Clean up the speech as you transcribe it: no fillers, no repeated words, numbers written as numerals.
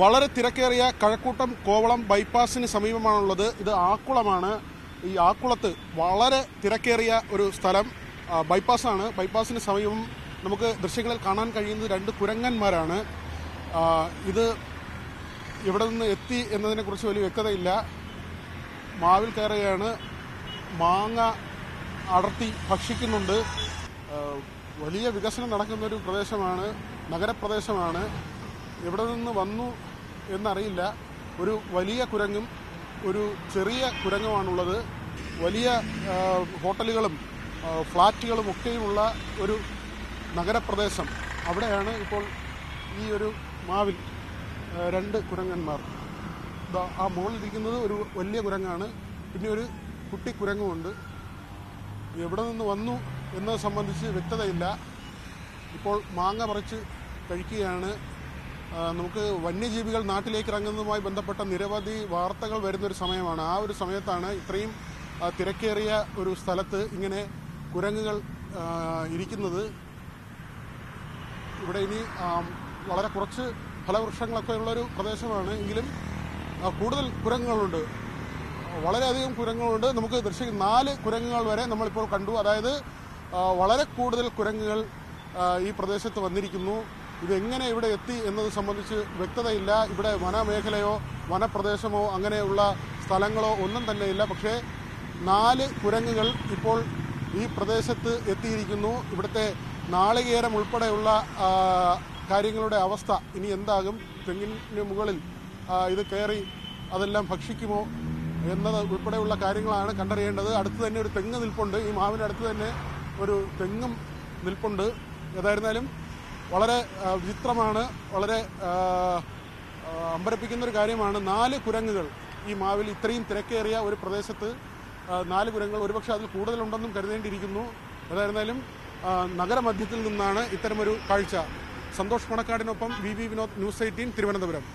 വളരെ തിരക്കേറിയ കഴക്കൂട്ടം കോവളം ബൈപ്പാസിന് സമീപമാണുള്ളത്. ഇത് ആക്കുളമാണ്. ഈ ആക്കുളത്ത് വളരെ തിരക്കേറിയ ഒരു സ്ഥലം ബൈപ്പാസാണ്. ബൈപ്പാസിന് സമീപം നമുക്ക് ദൃശ്യങ്ങളിൽ കാണാൻ കഴിയുന്നത് രണ്ട് കുരങ്ങന്മാരാണ്. ഇത് ഇവിടെ നിന്ന് എത്തി എന്നതിനെക്കുറിച്ച് വലിയ വ്യക്തതയില്ല. മാവിൽ കയറുകയാണ്, മാങ്ങ അടർത്തി ഭക്ഷിക്കുന്നുണ്ട്. വലിയ വികസനം നടക്കുന്ന ഒരു പ്രദേശമാണ്, നഗരപ്രദേശമാണ്. എവിടെ നിന്ന് വന്നു എന്നറിയില്ല. ഒരു വലിയ കുരങ്ങും ഒരു ചെറിയ കുരങ്ങുമാണുള്ളത്. വലിയ ഹോട്ടലുകളും ഫ്ലാറ്റുകളും ഒക്കെയുമുള്ള ഒരു നഗരപ്രദേശം. അവിടെയാണ് ഇപ്പോൾ ഈ ഒരു മാവിൽ രണ്ട് കുരങ്ങന്മാർ. ആ മുകളിലിരിക്കുന്നത് ഒരു വലിയ കുരങ്ങാണ്, പിന്നെ ഒരു കുട്ടി കുരങ്ങുമുണ്ട്. എവിടെ നിന്ന് വന്നു എന്നത് സംബന്ധിച്ച് വ്യക്തതയില്ല. ഇപ്പോൾ മാങ്ങ പറിച്ച് കഴിക്കുകയാണ്. നമുക്ക് വന്യജീവികൾ നാട്ടിലേക്ക് ഇറങ്ങുന്നതുമായി ബന്ധപ്പെട്ട നിരവധി വാർത്തകൾ വരുന്നൊരു സമയമാണ്. ആ ഒരു സമയത്താണ് ഇത്രയും തിരക്കേറിയ ഒരു സ്ഥലത്ത് ഇങ്ങനെ കുരങ്ങുകൾ ഇരിക്കുന്നത്. ഇവിടെ ഇനി വളരെ കുറച്ച് ഫലവൃക്ഷങ്ങളൊക്കെ ഉള്ളൊരു പ്രദേശമാണ്. എങ്കിലും കൂടുതൽ കുരങ്ങുകളുണ്ട്, വളരെയധികം കുരങ്ങുകളുണ്ട്. നമുക്ക് ദൃശ്യം 4 കുരങ്ങുകൾ വരെ നമ്മളിപ്പോൾ കണ്ടു. അതായത് വളരെ കൂടുതൽ കുരങ്ങുകൾ ഈ പ്രദേശത്ത് വന്നിരിക്കുന്നു. ഇതെങ്ങനെ ഇവിടെ എത്തി എന്നത് സംബന്ധിച്ച് വ്യക്തതയില്ല. ഇവിടെ വനമേഖലയോ വനപ്രദേശമോ അങ്ങനെയുള്ള സ്ഥലങ്ങളോ ഒന്നും തന്നെയില്ല. പക്ഷേ 4 കുരങ്ങുകൾ ഇപ്പോൾ ഈ പ്രദേശത്ത് എത്തിയിരിക്കുന്നു. ഇവിടുത്തെ നാളികേരം ഉൾപ്പെടെയുള്ള കാര്യങ്ങളുടെ അവസ്ഥ ഇനി എന്താകും? തെങ്ങിന് മുകളിൽ ഇത് കയറി അതെല്ലാം ഭക്ഷിക്കുമോ എന്നത് ഉൾപ്പെടെയുള്ള കാര്യങ്ങളാണ് കണ്ടറിയേണ്ടത്. അടുത്ത് തന്നെ ഒരു തെങ്ങ് നിൽപ്പുണ്ട്. ഈ മാവിൻ്റെ അടുത്ത് തന്നെ ഒരു തെങ്ങും നിൽപ്പുണ്ട്. ഏതായിരുന്നാലും വളരെ വിചിത്രമാണ്, വളരെ അമ്പരപ്പിക്കുന്നൊരു കാര്യമാണ്. 4 കുരങ്ങുകൾ ഈ മാവിൽ, ഇത്രയും തിരക്കേറിയ ഒരു പ്രദേശത്ത് 4 കുരങ്ങുകൾ, ഒരുപക്ഷെ അതിൽ കൂടുതലുണ്ടെന്നും കരുതേണ്ടിയിരിക്കുന്നു. ഏതായിരുന്നാലും നഗരമധ്യത്തിൽ നിന്നാണ് ഇത്തരമൊരു കാഴ്ച. സന്തോഷ് മണക്കാടിനൊപ്പം വി വിനോദ്, ന്യൂസ് 18 തിരുവനന്തപുരം.